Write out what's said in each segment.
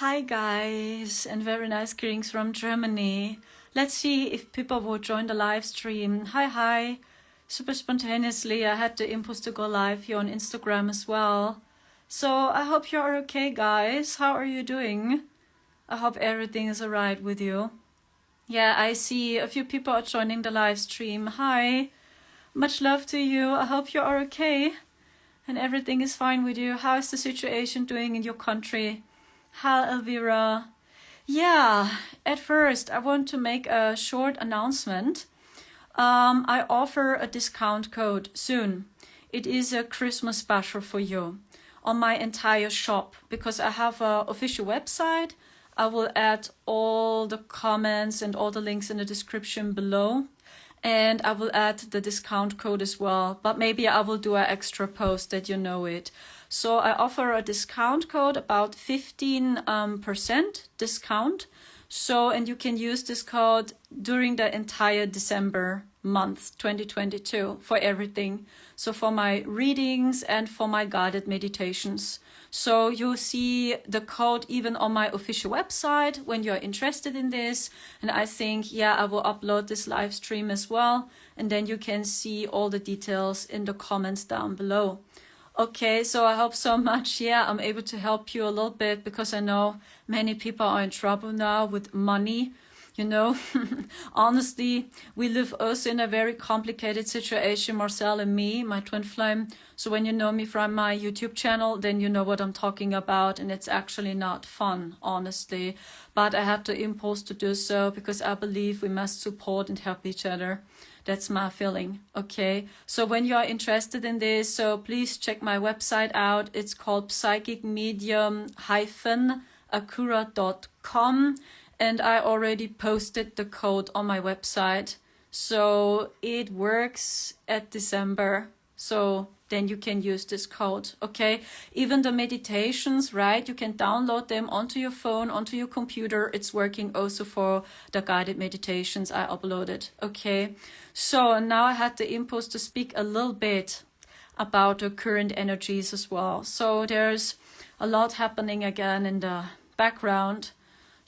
Hi guys, and very nice greetings from Germany. Let's see if people will join the live stream. Hi. Super spontaneously, I had the impulse to go live here on Instagram as well. So I hope you're okay, guys. How are you doing? I hope everything is alright with you. Yeah, I see a few people are joining the live stream. Hi. Much love to you. I hope you are okay and everything is fine with you. How is the situation doing in your country? Hi, Elvira. Yeah, at first I want to make a short announcement. I offer a discount code soon. It is a Christmas special for you on my entire shop because I have an official website. I will add all the comments and all the links in the description below. And I will add the discount code as well. But maybe I will do an extra post that you know it. So I offer a discount code, about 15% discount. So, and you can use this code during the entire December month 2022 for everything. So for my readings and for my guided meditations. So you'll see the code even on my official website when you're interested in this. And I think, I will upload this live stream as well. And then you can see all the details in the comments down below. Okay, so I hope so much. I'm able to help you a little bit because I know many people are in trouble now with money. Honestly, we live also in a very complicated situation, Marcel and me, my twin flame. So when you know me from my YouTube channel, then you know what I'm talking about. And it's actually not fun, honestly. But I had the impulse to do so because I believe we must support and help each other. That's my feeling. Okay. So when you are interested in this, so please check my website out. It's called psychicmedium-akura.com. And I already posted the code on my website. So it works at December. So then you can use this code, okay? Even the meditations, right? You can download them onto your phone, onto your computer. It's working also for the guided meditations I uploaded, okay? So now I had the impulse to speak a little bit about the current energies as well. So there's a lot happening again in the background.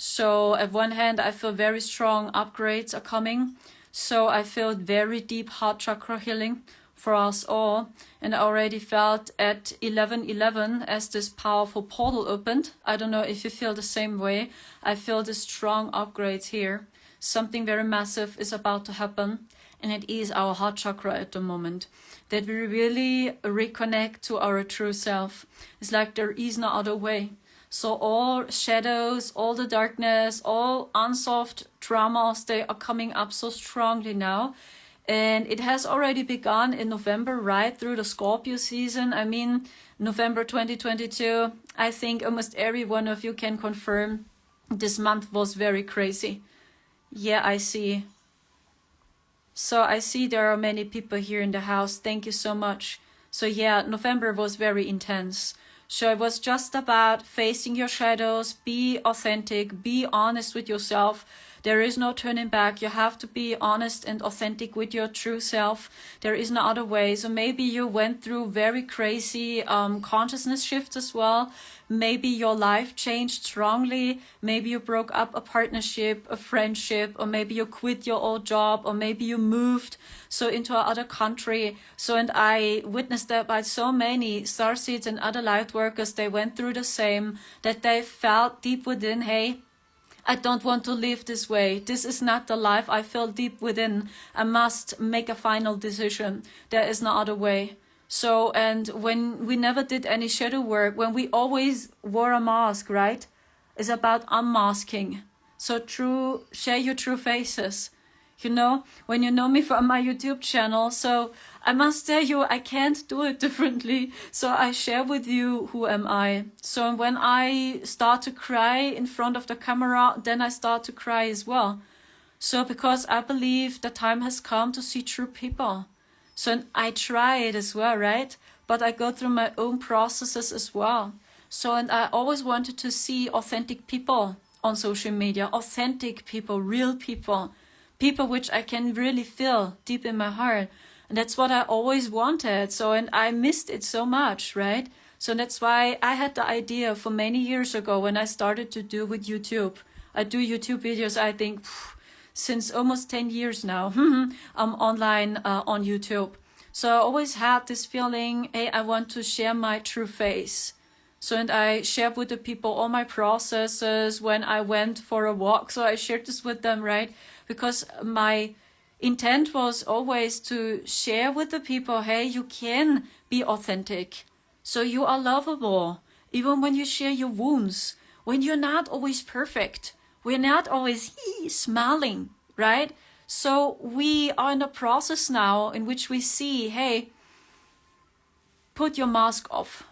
So at one hand, I feel very strong upgrades are coming. So I feel very deep heart chakra healing for us all. And I already felt at 11:11 as this powerful portal opened. I don't know if you feel the same way. I feel the strong upgrades here. Something very massive is about to happen. And it is our heart chakra at the moment. That we really reconnect to our true self. It's like there is no other way. So all shadows, all the darkness, all unsolved traumas, they are coming up so strongly now. And it has already begun in November, right through the Scorpio season. I mean, November 2022, I think almost every one of you can confirm this month was very crazy. Yeah, I see. So I see there are many people here in the house. Thank you so much. So November was very intense. So it was just about facing your shadows, be authentic, be honest with yourself. There is no turning back. You have to be honest and authentic with your true self. There is no other way. So maybe you went through very crazy consciousness shifts as well. Maybe your life changed strongly. Maybe you broke up a partnership, a friendship, or maybe you quit your old job, or maybe you moved into another country. And I witnessed that by so many starseeds and other light workers, they went through the same, that they felt deep within, hey, I don't want to live this way. This is not the life I feel deep within. I must make a final decision. There is no other way. So, and when we never did any shadow work, when we always wore a mask, right? It's about unmasking. So share your true faces. When you know me from my YouTube channel. So I must tell you, I can't do it differently. So I share with you who am I. So when I start to cry in front of the camera, then I start to cry as well. So because I believe the time has come to see true people. So I try it as well, right? But I go through my own processes as well. So, and I always wanted to see authentic people on social media, authentic people, real people. People which I can really feel deep in my heart. And that's what I always wanted. So, and I missed it so much, right? So that's why I had the idea for many years ago when I started to do with YouTube. I do YouTube videos, I think, since almost 10 years now. I'm online on YouTube. So I always had this feeling, hey, I want to share my true face. So, and I shared with the people all my processes when I went for a walk. So I shared this with them, right? Because my intent was always to share with the people, hey, you can be authentic. So you are lovable, even when you share your wounds, when you're not always perfect. We're not always smiling, right? So we are in a process now in which we see, hey, put your mask off.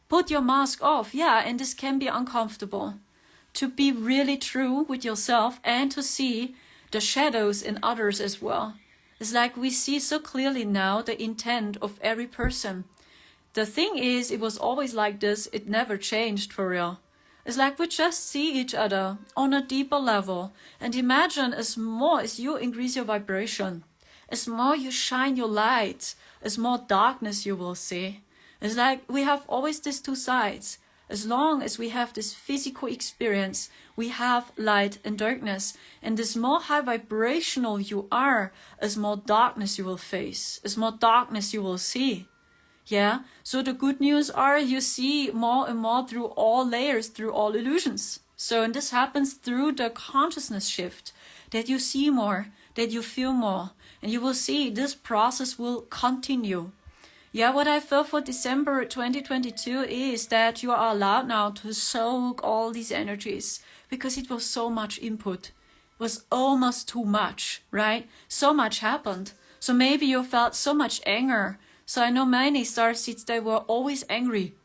Put your mask off, yeah, and this can be uncomfortable. To be really true with yourself and to see the shadows in others as well. It's like we see so clearly now the intent of every person. The thing is, it was always like this, it never changed for real. It's like we just see each other on a deeper level. And imagine as more as you increase your vibration, as more you shine your light, as more darkness you will see. It's like we have always these two sides. As long as we have this physical experience, we have light and darkness. And as more high vibrational you are, as more darkness you will face, as more darkness you will see. Yeah, so the good news are you see more and more through all layers, through all illusions. So, and this happens through the consciousness shift, that you see more, that you feel more. And you will see this process will continue. Yeah, what I feel for December 2022 is that you are allowed now to soak all these energies because it was so much input. It was almost too much, right? So much happened. So maybe you felt so much anger. So I know many starseeds, they were always angry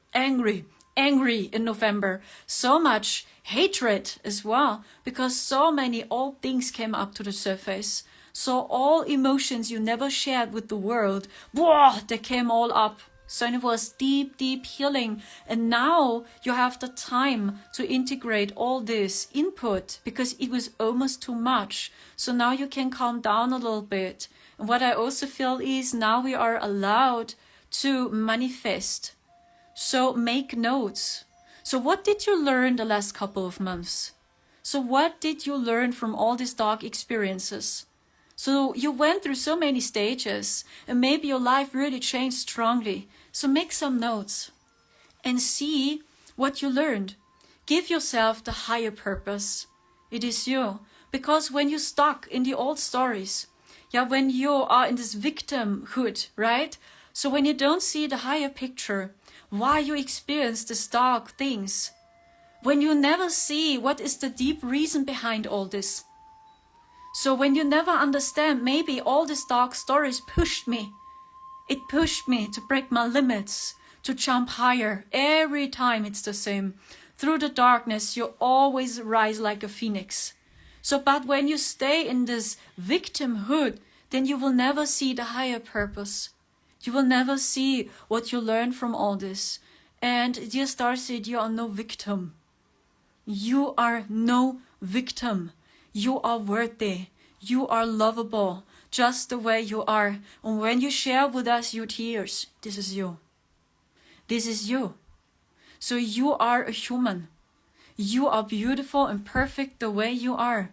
in November. So much hatred as well because so many old things came up to the surface. So all emotions you never shared with the world, they came all up. So it was deep, deep healing. And now you have the time to integrate all this input because it was almost too much. So now you can calm down a little bit. And what I also feel is now we are allowed to manifest. So make notes. So what did you learn the last couple of months? So what did you learn from all these dark experiences? So you went through so many stages and maybe your life really changed strongly. So make some notes and see what you learned. Give yourself the higher purpose. It is you. Because when you're stuck in the old stories, when you are in this victimhood, right? So when you don't see the higher picture, why you experience these dark things, when you never see what is the deep reason behind all this. So when you never understand, maybe all these dark stories pushed me. It pushed me to break my limits, to jump higher. Every time it's the same. Through the darkness, you always rise like a phoenix. So, but when you stay in this victimhood, then you will never see the higher purpose. You will never see what you learn from all this. And dear Starseed, you are no victim. You are no victim. You are worthy. You are lovable, just the way you are. And when you share with us your tears, this is you. This is you. So you are a human. You are beautiful and perfect the way you are.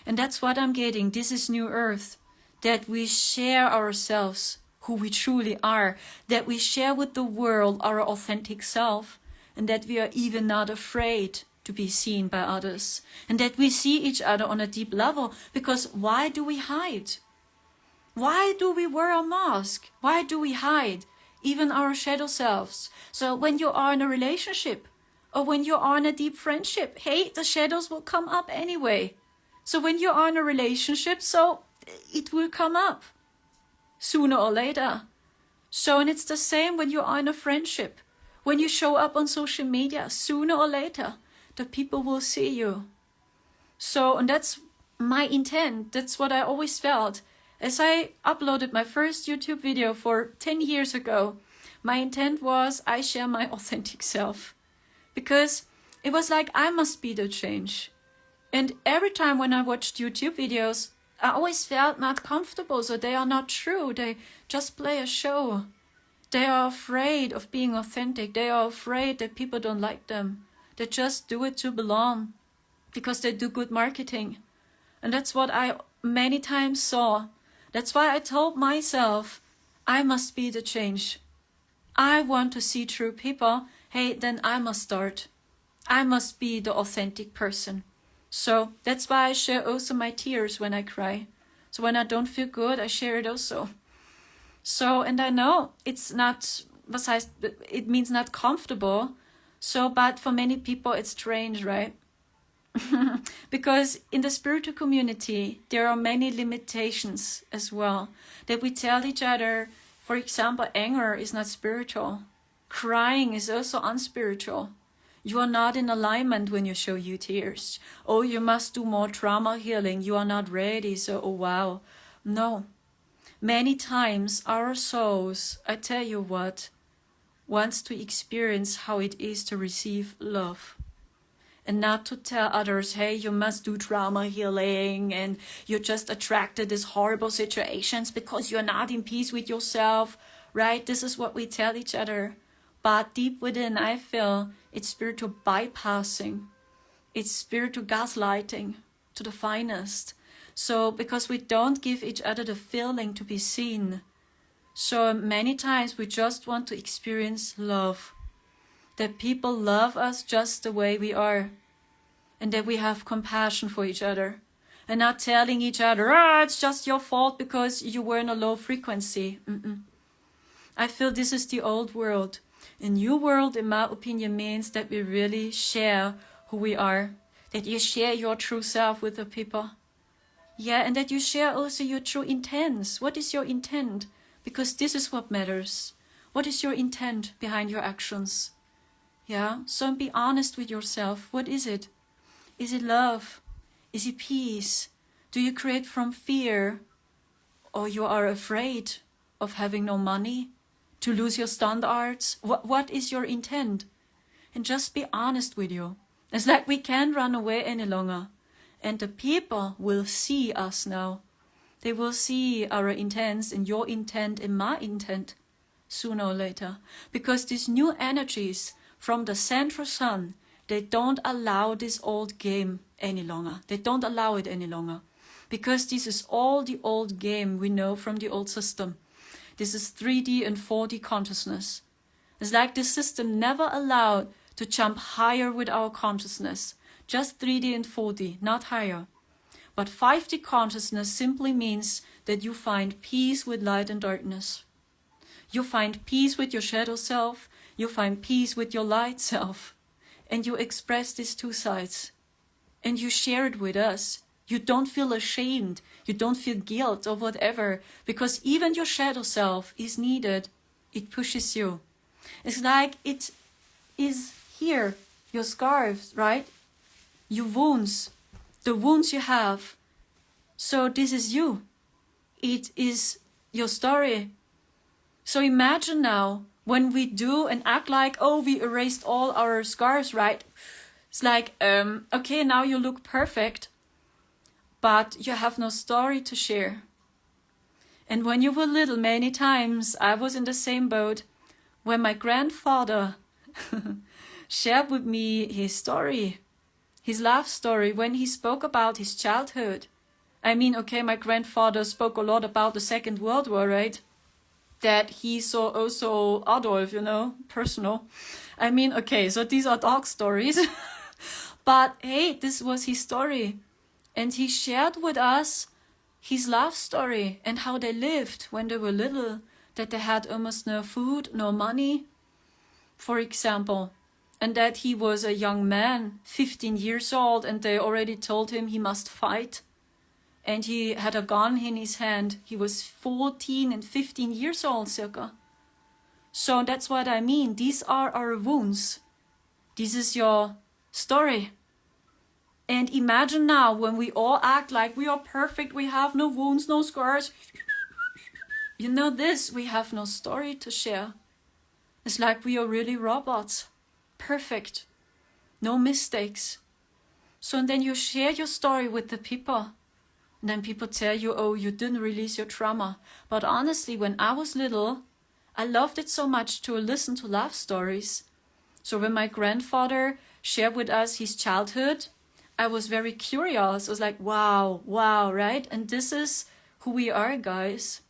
And that's what I'm getting. This is New Earth. That we share ourselves, who we truly are. That we share with the world our authentic self. And that we are even not afraid to be seen by others. And that we see each other on a deep level. Because why do we hide? Why do we wear a mask? Why do we hide? Even our shadow selves. So when you are in a relationship, or when you are in a deep friendship, hey, the shadows will come up anyway. So when you are in a relationship, so it will come up sooner or later. So, and it's the same when you are in a friendship. When you show up on social media, sooner or later, the people will see you. So, and that's my intent. That's what I always felt. As I uploaded my first YouTube video for 10 years ago, my intent was I share my authentic self. Because it was like I must be the change. And every time when I watched YouTube videos, I always felt not comfortable. So they are not true. They just play a show. They are afraid of being authentic. They are afraid that people don't like them. They just do it to belong because they do good marketing. And that's what I many times saw. That's why I told myself, I must be the change. I want to see true people. Hey, then I must start. I must be the authentic person. So that's why I share also my tears when I cry. So when I don't feel good, I share it also. So, and I know it's not, besides, it means not comfortable. So, but for many people, it's strange, right? Because in the spiritual community, there are many limitations as well. That we tell each other, for example, anger is not spiritual. Crying is also unspiritual. You are not in alignment when you show your tears. Oh, you must do more trauma healing. You are not ready. So, oh wow. No. Many times our souls, I tell you what, wants to experience how it is to receive love. And not to tell others, hey, you must do trauma healing and you're just attracted to these horrible situations because you're not in peace with yourself, right? This is what we tell each other. But deep within, I feel it's spiritual bypassing. It's spiritual gaslighting to the finest. So, because we don't give each other the feeling to be seen. So many times we just want to experience love. That people love us just the way we are. And that we have compassion for each other. And not telling each other, it's just your fault because you were in a low frequency. I feel this is the old world. A new world, in my opinion, means that we really share who we are. That you share your true self with the people. Yeah, and that you share also your true intents. What is your intent? Because this is what matters. What is your intent behind your actions? Yeah, so be honest with yourself. What is it? Is it love? Is it peace? Do you create from fear? Or you are afraid of having no money? To lose your standards? What is your intent? And just be honest with you. It's like we can't run away any longer. And the people will see us now. They will see our intents and your intent and my intent sooner or later. Because these new energies from the central sun, they don't allow this old game any longer. They don't allow it any longer. Because this is all the old game we know from the old system. This is 3D and 4D consciousness. It's like the system never allowed to jump higher with our consciousness. Just 3D and 4D, not higher. But 5D consciousness simply means that you find peace with light and darkness. You find peace with your shadow self. You find peace with your light self. And you express these two sides. And you share it with us. You don't feel ashamed. You don't feel guilt or whatever. Because even your shadow self is needed. It pushes you. It's like it is here, your scars, right? Your wounds, the wounds you have. So this is you. It is your story. So imagine now, when we do and act like, oh, we erased all our scars, right? It's like, okay, now you look perfect, but you have no story to share. And when you were little, many times, I was in the same boat, when my grandfather shared with me his story. His life story, when he spoke about his childhood. I mean, okay, my grandfather spoke a lot about the Second World War, right? That he saw also Adolf, personal. I mean, okay, so these are dark stories. But hey, this was his story. And he shared with us his life story and how they lived when they were little. That they had almost no food, no money, for example. And that he was a young man, 15 years old, and they already told him he must fight. And he had a gun in his hand. He was 14 and 15 years old, circa. So that's what I mean. These are our wounds. This is your story. And imagine now when we all act like we are perfect, we have no wounds, no scars. You know this, we have no story to share. It's like we are really robots. Perfect. No mistakes. So and then you share your story with the people. And then people tell you, oh, you didn't release your trauma. But honestly, when I was little, I loved it so much to listen to love stories. So when my grandfather shared with us his childhood, I was very curious. I was like, wow, right? And this is who we are, guys.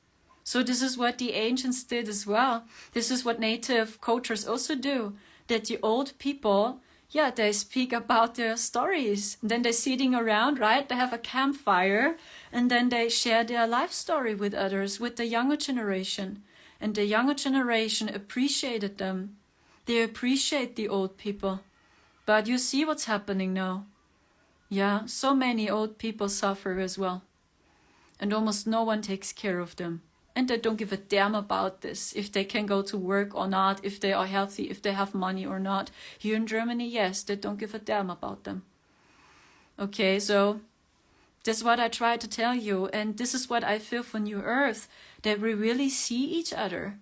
So this is what the ancients did as well. This is what native cultures also do. That the old people, yeah, they speak about their stories. And then they're sitting around, right? They have a campfire, and then they share their life story with others, with the younger generation. And the younger generation appreciated them. They appreciate the old people. But you see what's happening now. Yeah, so many old people suffer as well. And almost no one takes care of them. And they don't give a damn about this, if they can go to work or not, if they are healthy, if they have money or not. Here in Germany, yes, they don't give a damn about them. Okay, so that's what I try to tell you. And this is what I feel for New Earth, that we really see each other.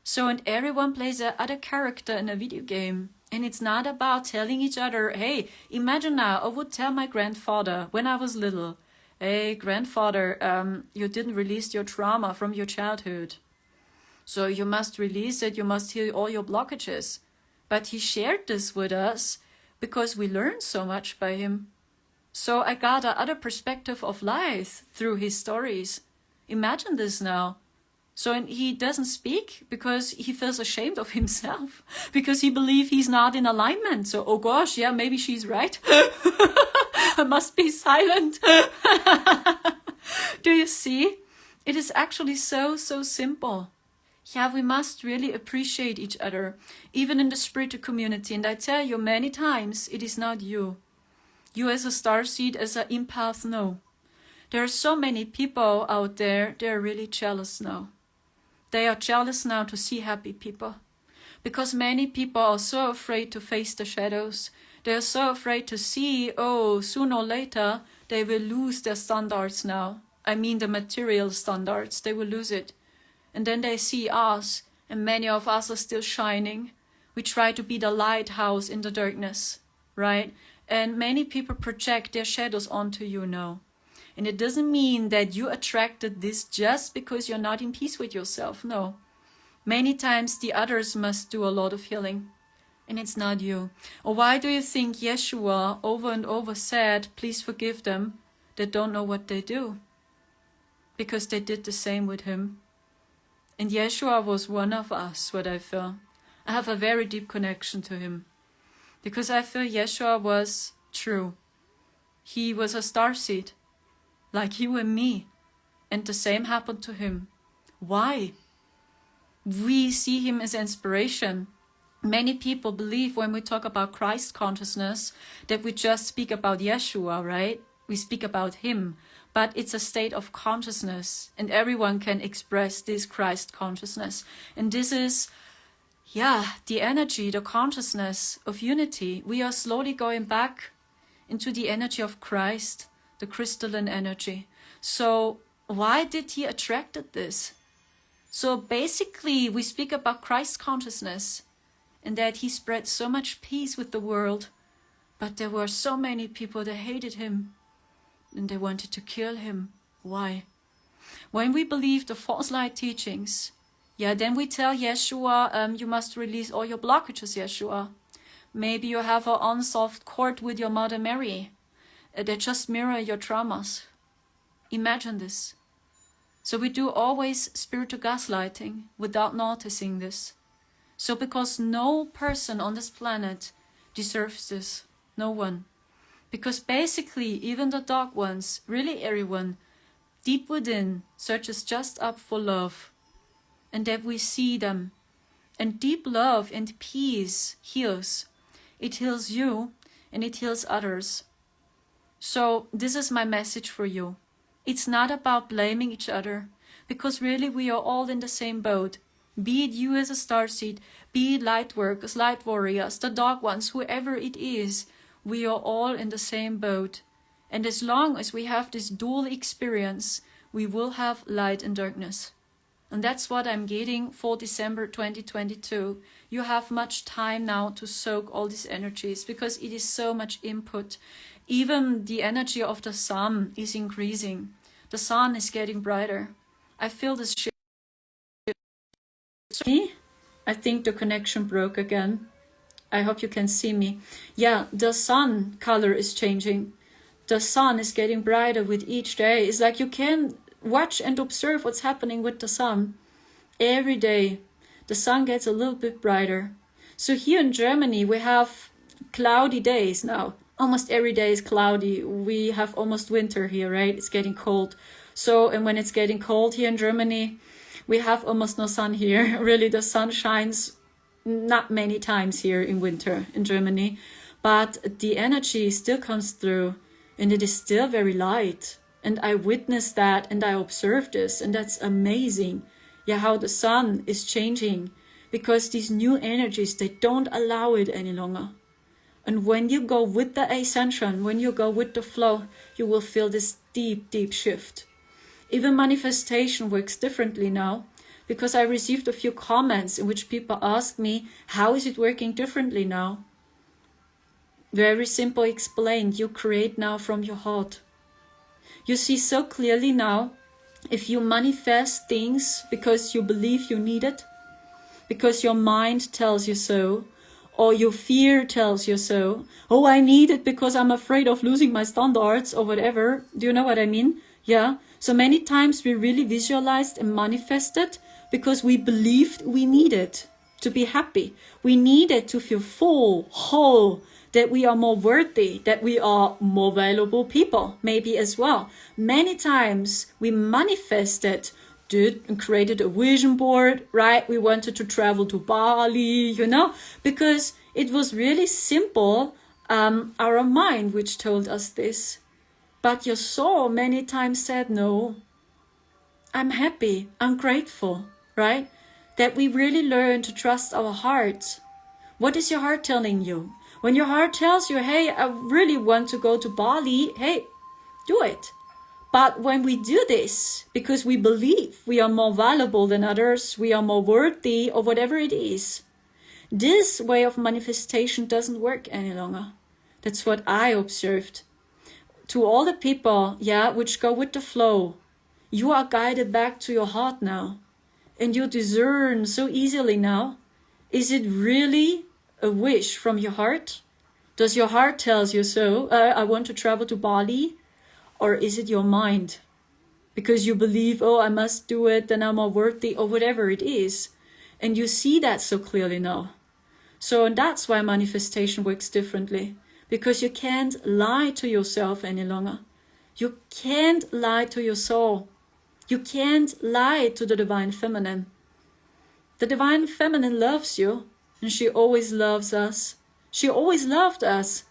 So, and everyone plays a other character in a video game. And it's not about telling each other, hey, imagine now, I would tell my grandfather when I was little, hey, grandfather, you didn't release your trauma from your childhood. So you must release it, you must heal all your blockages. But he shared this with us because we learned so much by him. So I got another perspective of life through his stories. Imagine this now. So and he doesn't speak because he feels ashamed of himself, because he believes he's not in alignment. So, oh gosh, yeah, maybe she's right. I must be silent. Do you see? It is actually so simple. Yeah, we must really appreciate each other, even in the spiritual community. And I tell you many times, it is not you. You as a starseed, as an empath, no. There are so many people out there, they're really jealous now. They are jealous now to see happy people. Because many people are so afraid to face the shadows. They are so afraid to see, oh, sooner or later, they will lose their standards now. I mean the material standards, they will lose it. And then they see us, and many of us are still shining. We try to be the lighthouse in the darkness, right? And many people project their shadows onto you now. And it doesn't mean that you attracted this just because you're not in peace with yourself. No. Many times the others must do a lot of healing. And it's not you. Or why do you think Yeshua over and over said, please forgive them that don't know what they do? Because they did the same with him. And Yeshua was one of us, what I feel. I have a very deep connection to him. Because I feel Yeshua was true. He was a starseed. Like you and me. And the same happened to him. Why? We see him as inspiration. Many people believe when we talk about Christ consciousness that we just speak about Yeshua, right? We speak about him. But it's a state of consciousness. And everyone can express this Christ consciousness. And this is, yeah, the energy, the consciousness of unity. We are slowly going back into the energy of Christ. The crystalline energy. So why did he attracted this? So basically we speak about Christ consciousness and that he spread so much peace with the world, but there were so many people that hated him and they wanted to kill him. Why? When we believe the false light teachings, yeah, then we tell Yeshua, you must release all your blockages, Yeshua. Maybe you have an unsolved court with your Mother Mary. They just mirror your traumas. Imagine this. So we do always spiritual gaslighting without noticing this. So because no person on this planet deserves this. No one. Because basically, even the dark ones, really everyone, deep within, searches just up for love. And that we see them. And deep love and peace heals. It heals you and it heals others. So this is my message for you. It's not about blaming each other, because really we are all in the same boat. Be it you as a starseed, be it light workers, light warriors, the dark ones, whoever it is, we are all in the same boat. And as long as we have this dual experience, we will have light and darkness. And that's what I'm getting for December 2022. You have much time now to soak all these energies, because it is so much input. Even the energy of the sun is increasing. The sun is getting brighter. I feel this shift me? I think the connection broke again. I hope you can see me. Yeah, the sun color is changing. The sun is getting brighter with each day. It's like you can watch and observe what's happening with the sun. Every day, the sun gets a little bit brighter. So here in Germany, we have cloudy days now. Almost every day is cloudy. We have almost winter here, right? It's getting cold. So, and when it's getting cold here in Germany, we have almost no sun here. Really, the sun shines not many times here in winter in Germany. But the energy still comes through and it is still very light. And I witnessed that and I observed this, and that's amazing. Yeah, how the sun is changing because these new energies, they don't allow it any longer. And when you go with the ascension, when you go with the flow, you will feel this deep, deep shift. Even manifestation works differently now, because I received a few comments in which people asked me, how is it working differently now? Very simple explained, you create now from your heart. You see so clearly now, if you manifest things because you believe you need it, because your mind tells you so, or your fear tells you so, oh, I need it because I'm afraid of losing my standards or whatever. Do you know what I mean? Yeah. So many times we really visualized and manifested because we believed we needed to be happy. We needed to feel full, whole, that we are more worthy, that we are more valuable people, maybe as well. Many times we manifested, did and created a vision board, right? We wanted to travel to Bali, you know, because it was really simple, our mind which told us this. But your soul many times said, no, I'm happy, I'm grateful, right? That we really learn to trust our heart. What is your heart telling you? When your heart tells you, hey, I really want to go to Bali, hey, do it. But when we do this, because we believe we are more valuable than others, we are more worthy, or whatever it is, this way of manifestation doesn't work any longer. That's what I observed. To all the people, yeah, which go with the flow, you are guided back to your heart now. And you discern so easily now. Is it really a wish from your heart? Does your heart tells you so? I want to travel to Bali. Or is it your mind? Because you believe, oh, I must do it, then I'm more worthy, or whatever it is. And you see that so clearly now. So and that's why manifestation works differently. Because you can't lie to yourself any longer. You can't lie to your soul. You can't lie to the Divine Feminine. The Divine Feminine loves you, and she always loves us. She always loved us.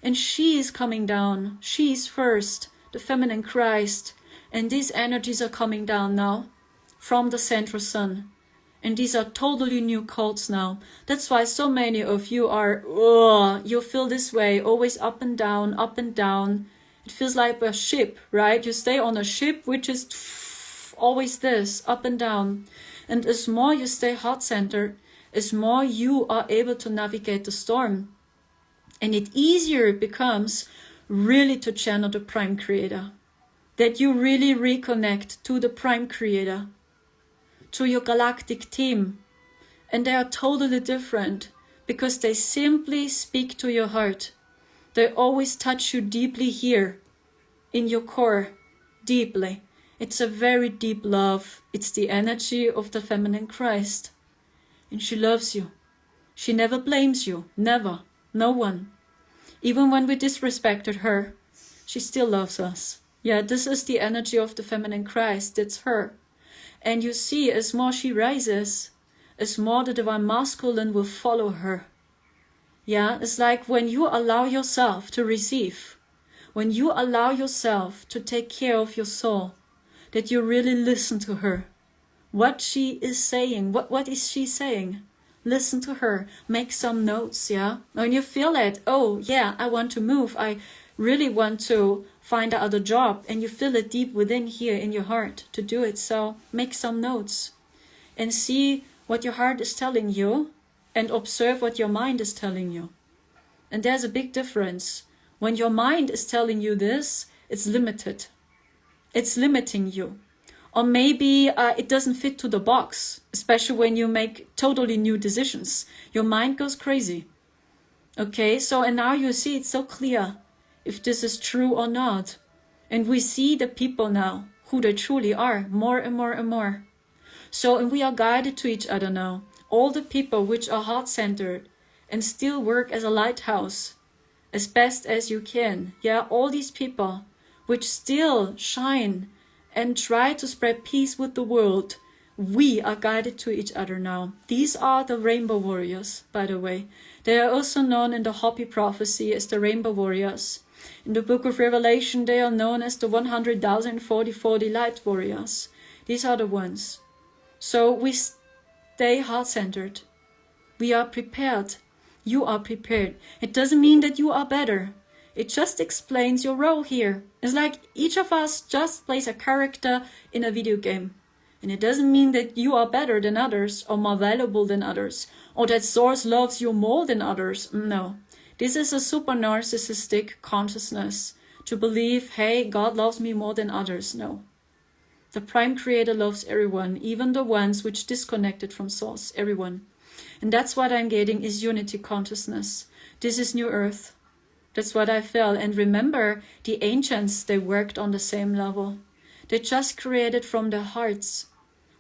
And she is coming down. She is first, the Feminine Christ. And these energies are coming down now from the central sun. And these are totally new codes now. That's why so many of you are, you feel this way, always up and down, up and down. It feels like a ship, right? You stay on a ship, which is always this, up and down. And as more you stay heart-centered, as more you are able to navigate the storm. And it easier it becomes really to channel the Prime Creator. That you really reconnect to the Prime Creator. To your galactic team. And they are totally different because they simply speak to your heart. They always touch you deeply here, in your core, deeply. It's a very deep love. It's the energy of the Feminine Christ. And she loves you. She never blames you. Never. No one. Even when we disrespected her, she still loves us. Yeah, this is the energy of the Feminine Christ. It's her. And you see, as more she rises, as more the Divine Masculine will follow her. Yeah, it's like when you allow yourself to receive, when you allow yourself to take care of your soul, that you really listen to her. What she is saying, what is she saying? Listen to her, make some notes, yeah? When you feel it, oh yeah, I want to move, I really want to find another job, and you feel it deep within here in your heart to do it. So make some notes and see what your heart is telling you and observe what your mind is telling you. And there's a big difference. When your mind is telling you this, it's limited. It's limiting you. Or maybe it doesn't fit to the box, especially when you make totally new decisions. Your mind goes crazy. Okay, so and now you see it's so clear if this is true or not. And we see the people now, who they truly are, more and more and more. So, and we are guided to each other now. All the people which are heart-centered and still work as a lighthouse as best as you can. Yeah, all these people which still shine and try to spread peace with the world. We are guided to each other now. These are the Rainbow Warriors, by the way. They are also known in the Hopi prophecy as the Rainbow Warriors. In the book of Revelation, they are known as the 100,040 light warriors. These are the ones. So we stay heart-centered. We are prepared. You are prepared. It doesn't mean that you are better. It just explains your role here. It's like each of us just plays a character in a video game. And it doesn't mean that you are better than others or more valuable than others or that Source loves you more than others. No. This is a super narcissistic consciousness to believe, hey, God loves me more than others. No. The Prime Creator loves everyone, even the ones which disconnected from Source, everyone. And that's what I'm getting is unity consciousness. This is New Earth. That's what I felt. And remember, the ancients, they worked on the same level. They just created from their hearts.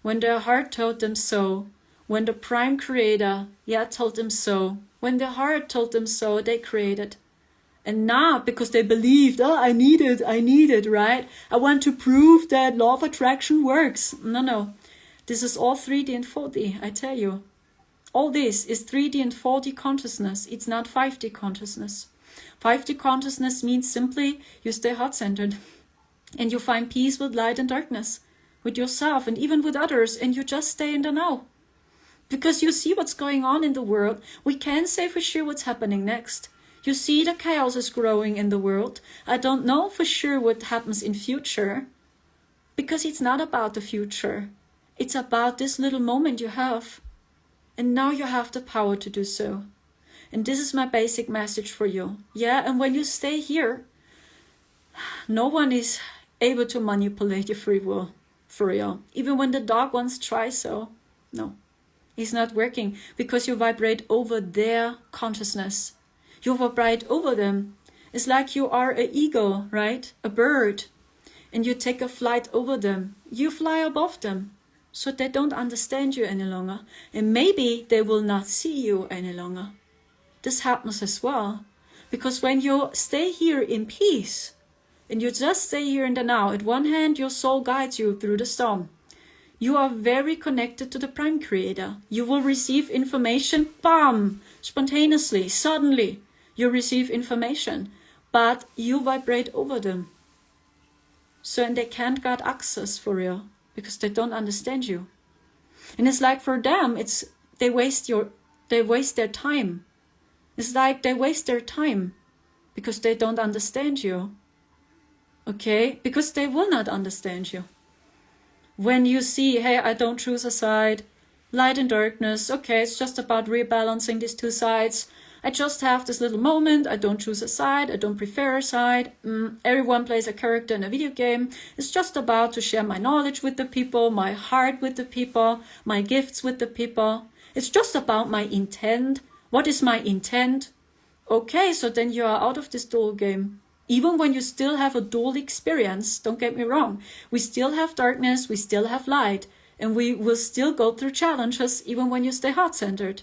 When their heart told them so, when the Prime Creator, told them so, when their heart told them so, they created. And not because they believed, I need it, right? I want to prove that law of attraction works. No. This is all 3D and 4D, I tell you. All this is 3D and 4D consciousness. It's not 5D consciousness. 5D consciousness means simply you stay heart-centered and you find peace with light and darkness, with yourself and even with others, and you just stay in the now. Because you see what's going on in the world. We can't say for sure what's happening next. You see the chaos is growing in the world. I don't know for sure what happens in future, because it's not about the future. It's about this little moment you have. And now you have the power to do so. And this is my basic message for you. Yeah, and when you stay here, no one is able to manipulate your free will, for real. Even when the dark ones try so, no. It's not working because you vibrate over their consciousness. You vibrate over them. It's like you are an eagle, right? A bird. And you take a flight over them. You fly above them. So they don't understand you any longer. And maybe they will not see you any longer. This happens as well. Because when you stay here in peace, and you just stay here in the now, at one hand your soul guides you through the storm. You are very connected to the Prime Creator. You will receive information, bam, spontaneously, suddenly. You receive information, but you vibrate over them. So, and they can't get access for real, because they don't understand you. And it's like for them, they waste their time. It's like they waste their time because they don't understand you. Okay? Because they will not understand you. When you see, hey, I don't choose a side, light and darkness, okay, it's just about rebalancing these two sides. I just have this little moment, I don't choose a side, I don't prefer a side. Everyone plays a character in a video game. It's just about to share my knowledge with the people, my heart with the people, my gifts with the people. It's just about my intent. What is my intent? Okay, so then you are out of this dual game. Even when you still have a dual experience, don't get me wrong, we still have darkness, we still have light, and we will still go through challenges even when you stay heart-centered.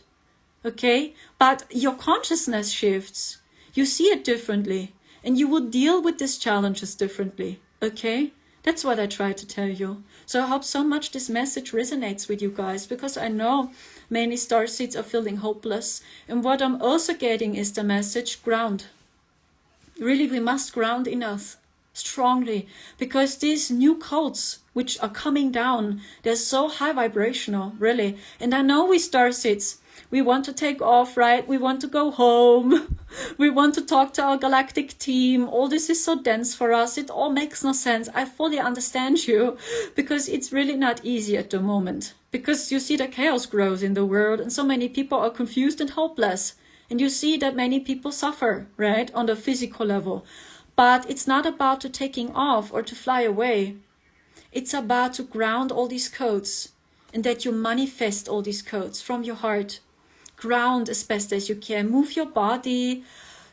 Okay? But your consciousness shifts. You see it differently, and you will deal with these challenges differently. Okay? That's what I try to tell you. So I hope so much this message resonates with you guys, because I know many starseeds are feeling hopeless. And what I'm also getting is the message, ground. Really, we must ground in us strongly, because these new codes which are coming down, they're so high vibrational, really. And I know we starseeds, we want to take off, right? We want to go home. We want to talk to our galactic team. All this is so dense for us. It all makes no sense. I fully understand you, because it's really not easy at the moment. Because you see the chaos grows in the world and so many people are confused and hopeless. And you see that many people suffer, right, on the physical level. But it's not about to taking off or to fly away. It's about to ground all these codes and that you manifest all these codes from your heart. Ground as best as you can. Move your body,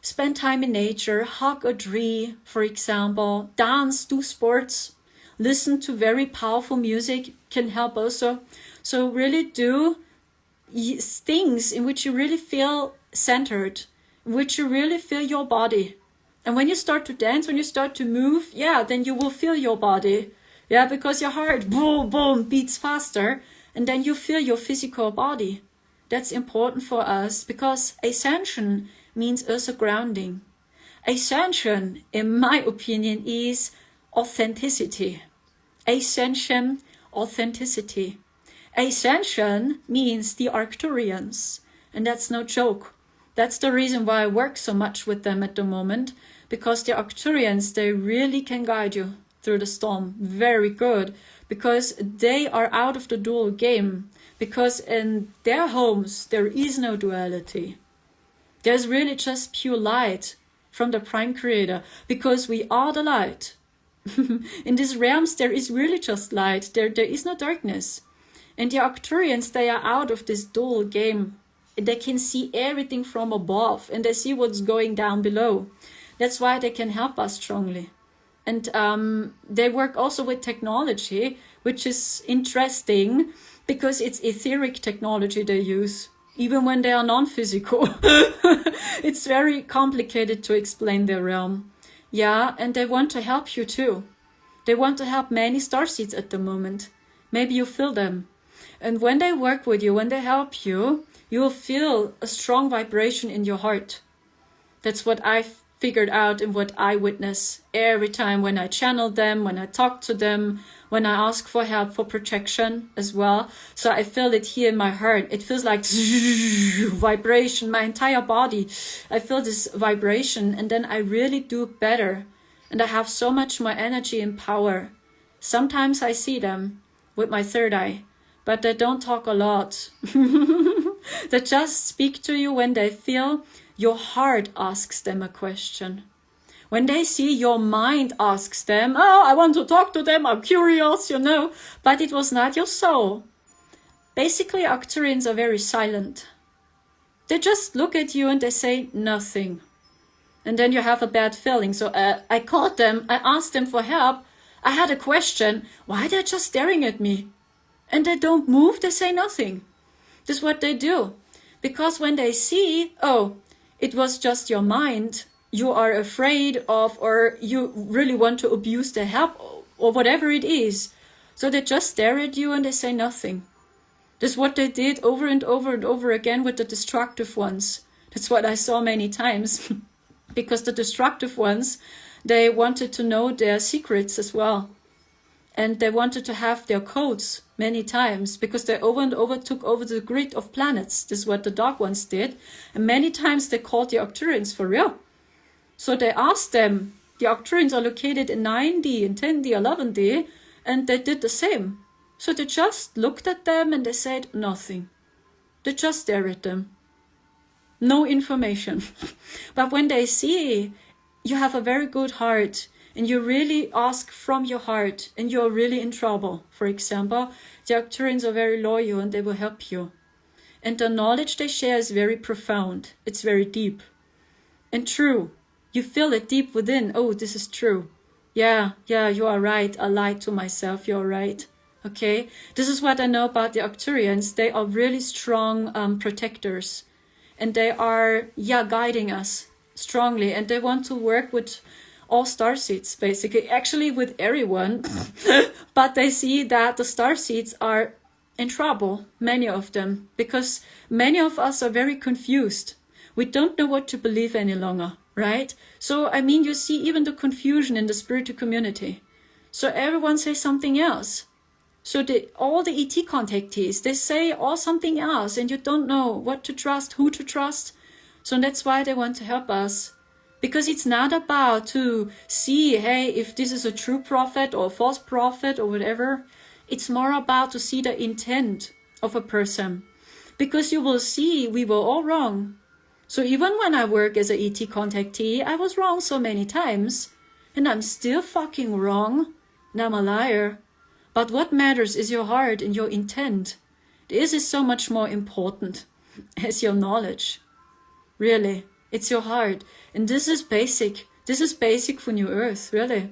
spend time in nature, hug a tree, for example, dance, do sports, listen to very powerful music can help also. So really do things in which you really feel centered, in which you really feel your body. And when you start to dance, when you start to move, yeah, then you will feel your body. Yeah, because your heart, boom, boom, beats faster. And then you feel your physical body. That's important for us because ascension means also grounding. Ascension, in my opinion, is authenticity. Ascension, authenticity. Ascension means the Arcturians. And that's no joke. That's the reason why I work so much with them at the moment. Because the Arcturians, they really can guide you through the storm. Very good. Because they are out of the dual game. Because in their homes, there is no duality. There's really just pure light from the Prime Creator. Because we are the light. In these realms, there is really just light. There is no darkness. And the Arcturians, they are out of this dual game. They can see everything from above. And they see what's going down below. That's why they can help us strongly. And they work also with technology, which is interesting because it's etheric technology they use, even when they are non-physical. It's very complicated to explain their realm. Yeah, and they want to help you too. They want to help many starseeds at the moment. Maybe you feel them. And when they work with you, when they help you, you will feel a strong vibration in your heart. That's what I've figured out and what I witness every time when I channel them, when I talk to them, when I ask for help, for protection as well. So I feel it here in my heart. It feels like vibration, my entire body. I feel this vibration and then I really do better. And I have so much more energy and power. Sometimes I see them with my third eye, but they don't talk a lot. They just speak to you when they feel your heart asks them a question. When they see your mind asks them, oh, I want to talk to them, I'm curious, you know, but it was not your soul. Basically, Arcturians are very silent. They just look at you and they say nothing. And then you have a bad feeling. So I called them, I asked them for help. I had a question, why are they just staring at me? And they don't move, they say nothing. This is what they do. Because when they see, oh, it was just your mind, you are afraid of, or you really want to abuse the help, or whatever it is. So they just stare at you and they say nothing. That's what they did over and over and over again with the destructive ones. That's what I saw many times. Because the destructive ones, they wanted to know their secrets as well. And they wanted to have their codes many times because they over and over took over the grid of planets. This is what the dark ones did. And many times they called the Arcturians for real. So they asked them, the Arcturians are located in 9D, in 10D, 11D, and they did the same. So they just looked at them and they said nothing. They just stared at them. No information. But when they see you have a very good heart, and you really ask from your heart, and you're really in trouble, for example, the Arcturians are very loyal and they will help you. And the knowledge they share is very profound. It's very deep and true. You feel it deep within. Oh, this is true. Yeah, you are right. I lied to myself. You're right. Okay. This is what I know about the Arcturians. They are really strong protectors. And they are, guiding us strongly. And they want to work with all starseeds, basically, actually with everyone. But they see that the starseeds are in trouble, many of them, because many of us are very confused. We don't know what to believe any longer, right? So, I mean, you see even the confusion in the spiritual community. So everyone says something else. So all the ET contactees, they say all something else, and you don't know what to trust, who to trust. So that's why they want to help us. Because it's not about to see, hey, if this is a true prophet or a false prophet or whatever. It's more about to see the intent of a person. Because you will see we were all wrong. So even when I work as a ET contactee, I was wrong so many times. And I'm still fucking wrong. And I'm a liar. But what matters is your heart and your intent. This is so much more important as your knowledge. Really, it's your heart. And this is basic. This is basic for New Earth, really.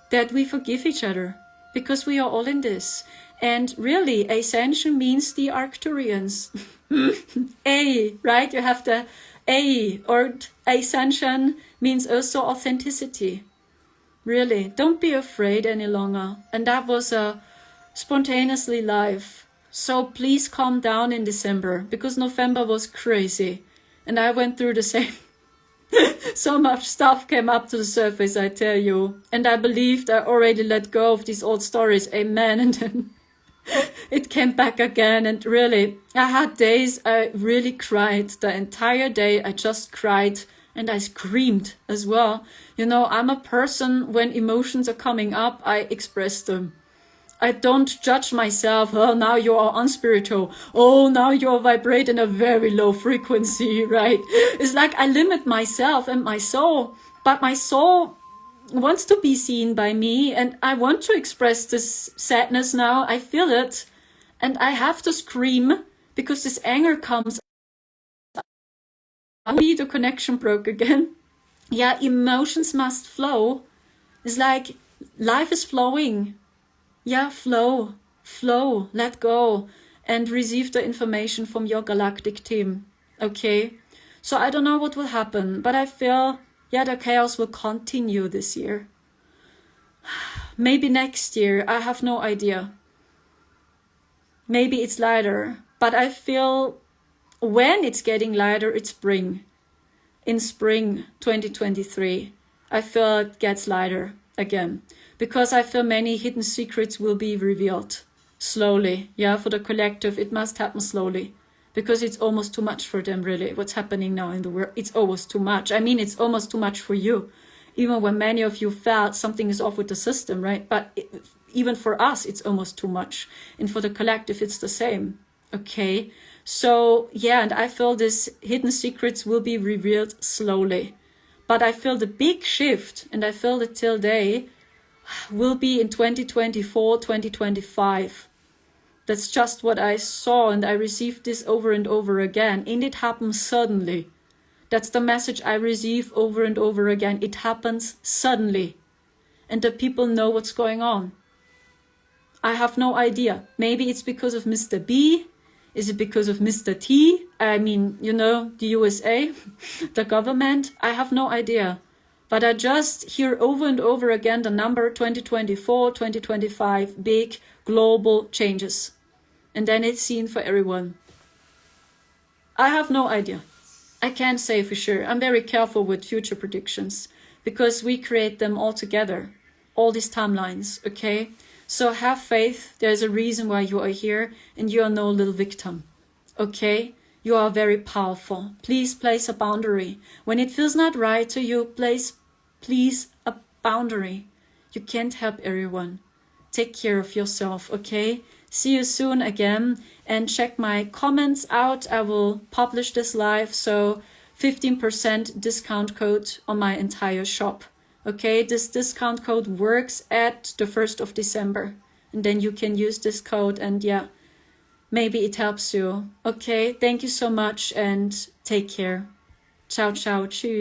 That we forgive each other, because we are all in this. And really, ascension means the Arcturians. A, right? You have the A, or ascension means also authenticity. Really, don't be afraid any longer. And that was a spontaneously live. So please calm down in December, because November was crazy. And I went through the same. So much stuff came up to the surface, I tell you. And I believed I already let go of these old stories. Amen. And then it came back again. And really, I had days I really cried. The entire day I just cried. And I screamed as well. You know, I'm a person, when emotions are coming up, I express them. I don't judge myself. Oh, now you are unspiritual. Oh, now you're vibrating a very low frequency, right? It's like I limit myself and my soul. But my soul wants to be seen by me. And I want to express this sadness now. I feel it. And I have to scream because this anger comes. The connection broke again. Yeah, emotions must flow. It's like life is flowing. Yeah, flow, let go, and receive the information from your galactic team. Okay, so I don't know what will happen, but I feel, yeah, the chaos will continue this year. Maybe next year, I have no idea. Maybe it's lighter, but I feel when it's getting lighter, it's spring. In spring 2023, I feel it gets lighter again. Because I feel many hidden secrets will be revealed slowly. Yeah, for the collective, it must happen slowly. Because it's almost too much for them, really. What's happening now in the world, it's almost too much. I mean, it's almost too much for you. Even when many of you felt something is off with the system, right? But even for us, it's almost too much. And for the collective, it's the same. Okay? So, yeah, and I feel these hidden secrets will be revealed slowly. But I feel the big shift, and I feel it till day, will be in 2024, 2025. That's just what I saw, and I received this over and over again. And it happens suddenly. That's the message I receive over and over again. It happens suddenly. And the people know what's going on. I have no idea. Maybe it's because of Mr. B. Is it because of Mr. T? I mean, you know, the USA, the government. I have no idea. But I just hear over and over again the number 2024, 2025, big global changes. And then it's seen for everyone. I have no idea. I can't say for sure. I'm very careful with future predictions because we create them all together, all these timelines, okay? So have faith. There's a reason why you are here and you are no little victim, okay? You are very powerful. Please place a boundary. When it feels not right to you, please a boundary. You can't help everyone. Take care of yourself, okay? See you soon again, and check my comments out. I will publish this live, so 15% discount code on my entire shop. Okay, this discount code works at the 1st of December. And then you can use this code and yeah, maybe it helps you. Okay, thank you so much and take care. Ciao, ciao, tschüss.